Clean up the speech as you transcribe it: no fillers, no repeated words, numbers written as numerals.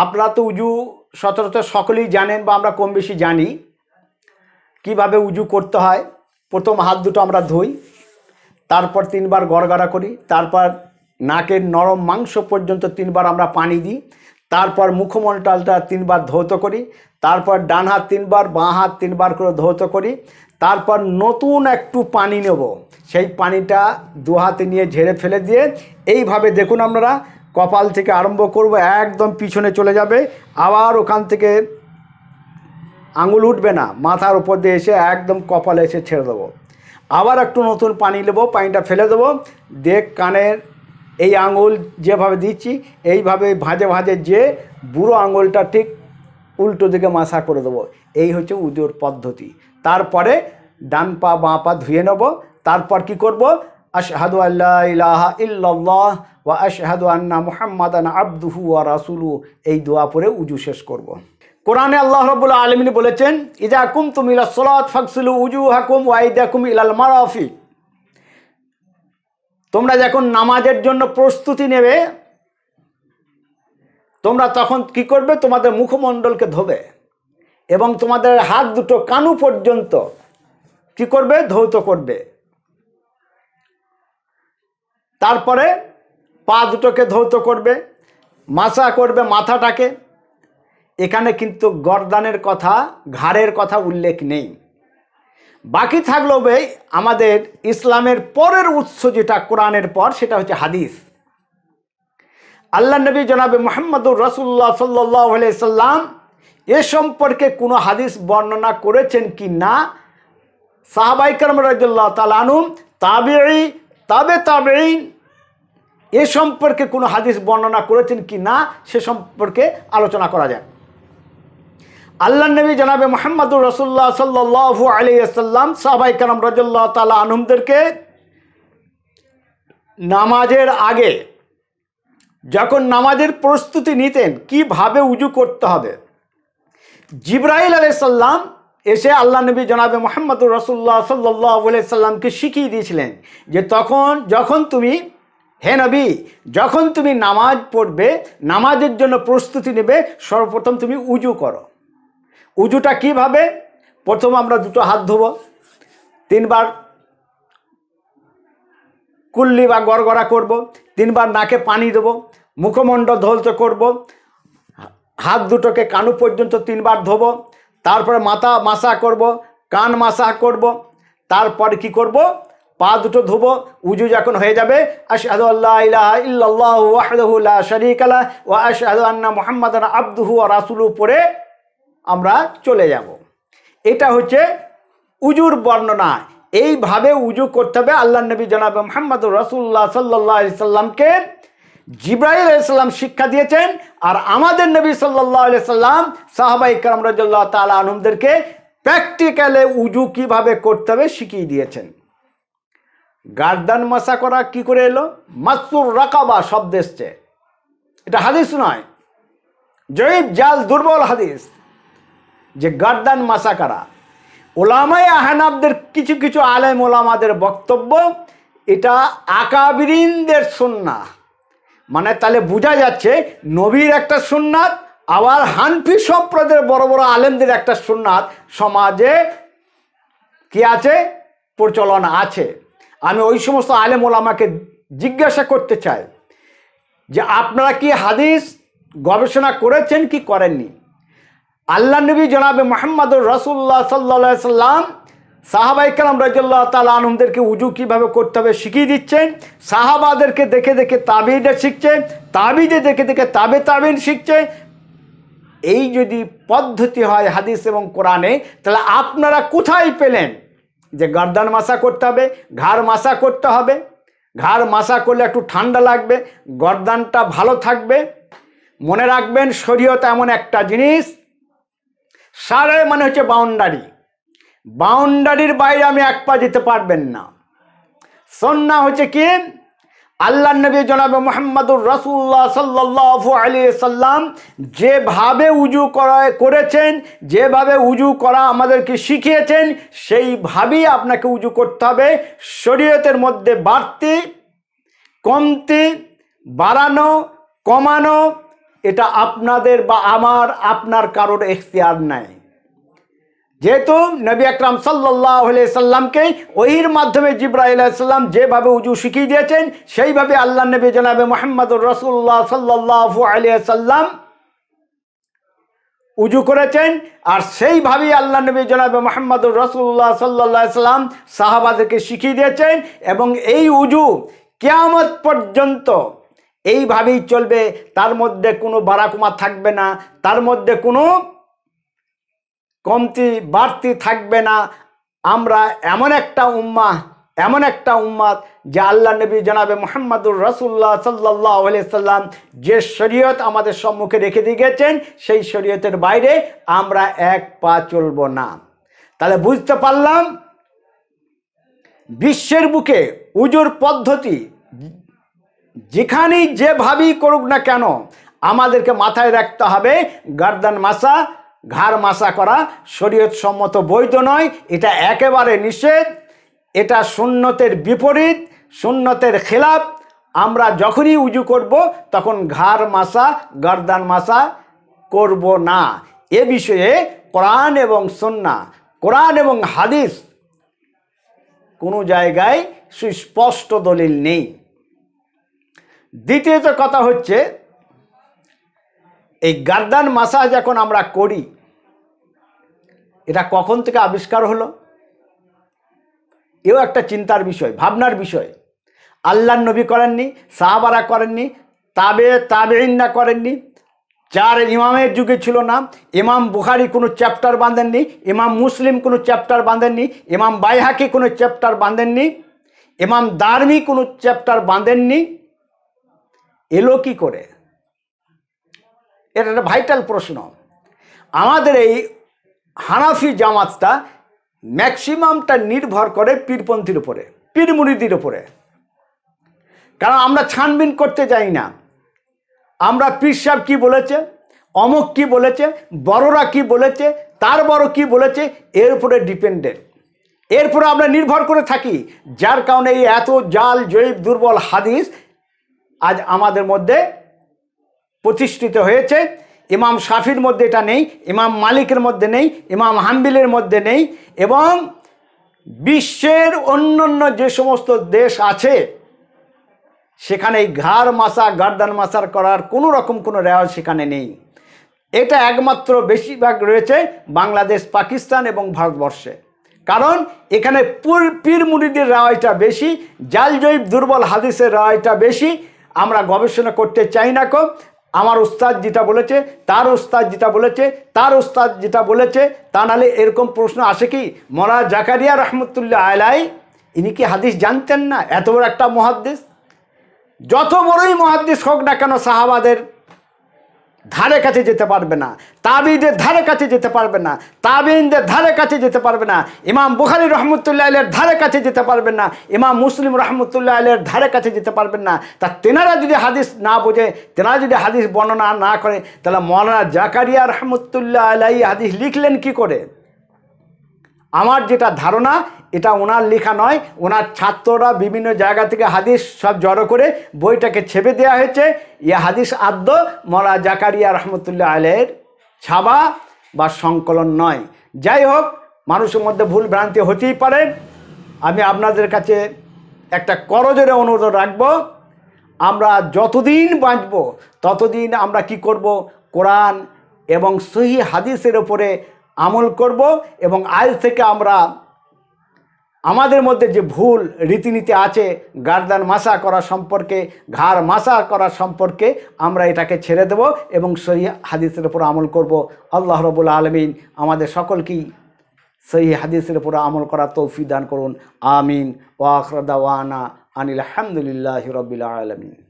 আপনারা তো উজু সচরাচর সকলেই জানেন বা আমরা কম বেশি জানি কিভাবে উজু করতে হয়। প্রথম হাত দুটো আমরা ধুই, তারপর 3 বার গড়গড়া করি, তারপর নাকের নরম মাংস পর্যন্ত 3 বার আমরা পানি দিই, তারপর মুখমণ্ডলটা 3 বার ধৌত করি, তারপর ডান হাত 3 বার, বাঁ হাত 3 বার করে ধৌত করি, তারপর নতুন একটু পানি নেব, সেই পানিটা 2 হাতে নিয়ে ঝেড়ে ফেলে দিয়ে এইভাবে দেখুন আপনারা কপাল থেকে আরম্ভ করব, একদম পিছনে চলে যাবে, আবার ওখান থেকে আঙুল উঠবে না, মাথার উপর দিয়ে এসে একদম কপালে এসে ছেড়ে দেবো। আবার একটু নতুন পানি নেবো, পানিটা ফেলে দেবো, দিয়ে কানের এই আঙুল যেভাবে দিচ্ছি এইভাবে ভাঁজে ভাঁজে যে বুড়ো আঙুলটা ঠিক উল্টো দিকে মাসা করে দেবো। এই হচ্ছে উজুর পদ্ধতি। তারপরে ডান পা বাঁ পা ধুয়ে নেব। তারপর কি করব? আশহাদু আল্লা ইলাহা ইল্লাল্লাহ ওয়া আশহাদু আন্না মুহাম্মাদান আবদুহু ওয়া রাসূলুহু, এই দোয়া পড়ে উজু শেষ করব। কোরআনে আল্লাহ রাব্বুল আলামিন বলেছেন, ইযা কুমতুম ইলাস সালাত ফাগসিলু উজুহাকুম ওয়া আইদাকুম ইলাল মারাফিক। তোমরা যখন নামাজের জন্য প্রস্তুতি নেবে, তোমরা তখন কি করবে? তোমাদের মুখমণ্ডলকে ধোবে এবং তোমাদের হাত দুটো কানু পর্যন্ত কি করবে? ধৌত করবে। তারপরে পা দুটোকে ধৌত করবে, মাসা করবে মাথাটাকে। এখানে কিন্তু গর্দানের কথা, ঘাড়ের কথা উল্লেখ নেই। বাকি থাকলো আমাদের ইসলামের পরের উৎস যেটা কোরআনের পর, সেটা হচ্ছে হাদিস। আল্লাহ নবী জনাবে মুহাম্মদুর রাসূলুল্লাহ সাল্লাল্লাহু আলাইহি সাল্লাম এ সম্পর্কে কোনো হাদিস বর্ণনা করেছেন কি না, সাহাবায়ে কেরাম রাদিয়াল্লাহু তাআলা আনহুম, তাবেঈ, তাবেঈন এ সম্পর্কে কোনো হাদিস বর্ণনা করেছেন কি না সে সম্পর্কে আলোচনা করা যায়। আল্লাহ নবী জনাবে মুহাম্মদুর রাসূলুল্লাহ সাল্লাল্লাহু আলাইহি ওয়াসাল্লাম সাহাবায়ে কেরাম রাদিয়াল্লাহু তাআলা আনহুমদেরকে নামাজের আগে যখন নামাজের প্রস্তুতি নিতেন কিভাবে উজু করতে হবে, জিবরাইল আলাইহিস সালাম এসে আল্লাহ নবী জনাবে মুহাম্মদুর রাসূলুল্লাহ সাল্লাল্লাহু আলাইহি ওয়াসাল্লামকে শিখিয়ে দিয়েছিলেন যে যখন তুমি, হে নবী, যখন তুমি নামাজ পড়বে, নামাজের জন্য প্রস্তুতি নেবে, সর্বপ্রথম তুমি উজু করো। উজুটা কিভাবে? প্রথম আমরা দুটো হাত ধোবো, 3 বার কুল্লি বা গড়গড়া করব, 3 বার নাকে পানি দেবো, মুখমণ্ডল ধৌত করব, হাত দুটোকে কানু পর্যন্ত 3 বার ধোবো, তারপরে মাথা মাসা করব, কান মাসা করব, তারপরে কি করব? পা দুটো ধোবো। উজু যখন হয়ে যাবে, আশহাদু আল্লা ইলাহা ইল্লাল্লাহু ওয়াহদাহু লা শারীকা লাহু ওয়া আশহাদু আন্না মুহাম্মাদান আবদুহু ওয়া রাসূলুহু পড়ে আমরা চলে যাব। এটা হচ্ছে উজুর বর্ণনা। এইভাবে উজু করতে হবে। আল্লাহ নবী জনাবে মুহাম্মদুর রাসূলুল্লাহ সাল্লাল্লাহু আলাইহি সাল্লামকে জিবরাইল আলাইহিস সালাম শিক্ষা দিয়েছেন, আর আমাদের নবী সাল্লাল্লাহু আলাইহি সাল্লাম সাহাবায়ে কেরাম রাদিয়াল্লাহু তাআলা আনহুমদেরকে প্র্যাকটিক্যালে উজু কিভাবে করতে হবে শিখিয়ে দিয়েছেন। গার্দান মাসা করা কি করে এলো? মাসুর রাকাবা শব্দ এসছে, এটা হাদিস নয়, জয়ীফ জাল দুর্বল হাদিস যে গার্দান মাসা করা। ওলামায়ে আহনাফদের কিছু কিছু আলেম ওলামাদের বক্তব্য এটা আকাবিরিনদের সুন্নাহ। মানে তাহলে বোঝা যাচ্ছে নবীর একটা সুন্নাত, আবার হানফি সম্প্রদায়ের বড় বড় আলেমদের একটা সুন্নাত সমাজে কি আছে? প্রচলন আছে। আমি ওই সমস্ত আলেম ওলামাকে জিজ্ঞাসা করতে চাই যে আপনারা কি হাদিস গবেষণা করেছেন কি করেননি? আল্লাহ নবী জনাবে মুহাম্মদুর রাসূলুল্লাহ সাল্লাল্লাহু আলাইহি সাল্লাম সাহাবায়ে কেরাম রাদিয়াল্লাহু তাআলা আনহুমদেরকে উজু কিভাবে করতে হবে শিখিয়ে দিচ্ছেন। সাহাবাদেরকে দেখে দেখে তাবেঈরা শিখছে, তাবেঈদের দেখে দেখে তাবেঈন শিখছে। এই যদি পদ্ধতি হয় হাদিস এবং কোরআনে, তাহলে আপনারা কোথায় পেলেন যে গর্দান মাসা করতে হবে, ঘাড় মাসা করতে হবে? ঘাড় মাসা করলে একটু ঠান্ডা লাগবে, গর্দানটা ভালো থাকবে। মনে রাখবেন শরীয়ত এমন একটা জিনিস, সারে মানে হচ্ছে বাউন্ডারি, বাউন্ডারির বাইরে আমি এক পা যেতে পারবেন না। সুন্নাহ হচ্ছে কি? আল্লাহ নবী জনাবে মুহাম্মদুর রাসূলুল্লাহ সাল্লাল্লাহু আলাইহি সাল্লাম যেভাবে উজু করেছেন, যেভাবে উজু করা আমাদেরকে শিখিয়েছেন, সেইভাবেই আপনাকে উজু করতে হবে। শরীয়তের মধ্যে বাড়তি কমতি, বাড়ানো কমানো এটা আপনাদের বা আমার আপনার কারোর এখতিয়ার নাই। যেহেতু নবী আকরাম সাল্লাল্লাহু আলাইহি সাল্লামকে ওহির মাধ্যমে জিবরাইল আলাইহিস সালাম যেভাবে উজু শিখিয়ে দিয়েছেন সেইভাবে আল্লাহ নবী জনাবে মুহাম্মদুর রাসূলুল্লাহ সাল্লাল্লাহু আলাইহি সাল্লাম উজু করেছেন। আর সেইভাবেই আল্লাহ নবী জনাবে মুহাম্মদুর রাসূলুল্লাহ সাল্লাল্লাহু আলাইহি সাল্লাম সাহাবাদেরকে শিখিয়ে দিয়েছেন। এবং এই উজু কিয়ামত পর্যন্ত এইভাবেই চলবে, তার মধ্যে কোনো বাড়াকমা থাকবে না, তার মধ্যে কোনো কমতি বাড়তি থাকবে না। আমরা এমন একটা উম্মাত যে আল্লাহ নবী জনাবে মুহাম্মদুর রাসূলুল্লাহ সাল্লাল্লাহু আলাইহি সাল্লাম যে শরীয়ত আমাদের সম্মুখে রেখে দিয়ে গেছেন সেই শরীয়তের বাইরে আমরা এক পা চলব না। তাহলে বুঝতে পারলাম বিশ্বের বুকে উজুর পদ্ধতি যেখানেই যেভাবেই করুক না কেন আমাদেরকে মাথায় রাখতে হবে গর্দান মাসা, ঘাড় মাসা করা শরীয়ত সম্মত বৈধ নয়, এটা একেবারে নিষেধ, এটা সুন্নতের বিপরীত, সুন্নতের খেলাফ। আমরা যখনই উজু করব তখন ঘাড় মাসা, গর্দান মাসা করব না। এ বিষয়ে কোরআন এবং সুন্নাহ, কোরআন এবং হাদিস কোনো জায়গায় সুস্পষ্ট দলিল নেই। দ্বিতীয়ত কথা হচ্ছে এই গর্দান মাসা যখন আমরা করি এটা কখন থেকে আবিষ্কার হলো, এও একটা চিন্তার বিষয়, ভাবনার বিষয়। আল্লাহর নবী করেননি, সাহাবারা করেননি, তাবেঈনরা করেননি, চার ইমামের যুগে ছিল না। ইমাম বুখারী কোনো চ্যাপ্টার বাঁধেননি, ইমাম মুসলিম কোনো চ্যাপ্টার বাঁধেননি, ইমাম বাইহাকি কোনো চ্যাপ্টার বাঁধেননি, ইমাম দারমি কোনো চ্যাপ্টার বাঁধেননি। এলো কি করে? এটা একটা ভাইটাল প্রশ্ন। আমাদের এই হানাফি জামাতটা ম্যাক্সিমামটা নির্ভর করে পীরপন্থীর উপরে, পীর মুরিদির উপরে। কারণ আমরা ছানবিন করতে যাই না, আমরা পীর সাহেব কী বলেছে, অমুক কী বলেছে, বড়রা কি বলেছে, তার বড় কি বলেছে, এর উপরে ডিপেন্ডেন্ট, এরপরে আমরা নির্ভর করে থাকি। যার কারণে এই এত জাল জয়ীব দুর্বল হাদিস আজ আমাদের মধ্যে প্রতিষ্ঠিত হয়েছে। ইমাম শাফির মধ্যে এটা নেই, ইমাম মালিকের মধ্যে নেই, ইমাম হাম্বলির মধ্যে নেই, এবং বিশ্বের অন্যান্য যে সমস্ত দেশ আছে সেখানে এই ঘাড় মাসা, গর্দান মাসার করার কোনো রকম কোনো রেওয়াজ সেখানে নেই। এটা একমাত্র বেশিরভাগ রয়েছে বাংলাদেশ, পাকিস্তান এবং ভারতবর্ষে। কারণ এখানে পীর মুরিদের রেওয়াজটা বেশি, জাল জয়ীব দুর্বল হাদিসের রেওয়াজটা বেশি। আমরা গবেষণা করতে চাই না কো, আমার উস্তাদ যেটা বলেছে, তার উস্তাদ যেটা বলেছে, তার উস্তাদ যেটা বলেছে, তা নাহলে এরকম প্রশ্ন আসে কি? মৌলানা জাকারিয়া রহমতুল্লাহ আলাই ইনি কি হাদিস জানতেন না? এত বড় একটা মুহাদ্দিস, যত বড়ই মুহাদ্দিস হোক না কেন সাহাবাদের ধারে কাছে যেতে পারবে না, তাবিদের ধারে কাছে যেতে পারবে না, তাবিনদের ধারে কাছে যেতে পারবে না, ইমাম বুখারী রহমতুল্লাহ আলাইহির ধারে কাছে যেতে পারবেন না, ইমাম মুসলিম রহমতুল্লাহ আলাইহির ধারে কাছে যেতে পারবেন না। তা তেনারা যদি হাদিস না বোঝে, তেনারা যদি হাদিস বর্ণনা না করে, তাহলে মৌলানা জাকারিয়া রহমতুল্লাহ আলাইহি হাদিস লিখলেন কি করে? আমার যেটা ধারণা এটা ওনার লেখা নয়, ওনার ছাত্ররা বিভিন্ন জায়গা থেকে হাদিস সব জড়ো করে বইটাকে ছেপে দেওয়া হয়েছে। ইয়ে হাদিস আদ্য মৌলানা জাকারিয়া রহমতুল্লাহ আলাইহির ছাবা বা সংকলন নয়। যাই হোক, মানুষের মধ্যে ভুল ভ্রান্তি হতেই পারে। আমি আপনাদের কাছে একটা করজোরে অনুরোধ রাখব, আমরা যতদিন বাঁচব ততদিন আমরা কি করব? কোরআন এবং সহিহ হাদিসের উপরে আমল করব। এবং আজ থেকে আমরা আমাদের মধ্যে যে ভুল রীতিনীতি আছে গার্দান মাসা করা সম্পর্কে, ঘাড় মাসা করা সম্পর্কে, আমরা এটাকে ছেড়ে দেব এবং সহিহ হাদিসের উপর আমল করব। আল্লাহ রাব্বুল আলামিন আমাদের সকলকেই সহিহ হাদিসের উপর আমল করার তৌফিক দান করুন। আমিন। ওয়া আখিরু দাওয়ানা আনিল হামদুলিল্লাহি রাব্বিল আলামিন।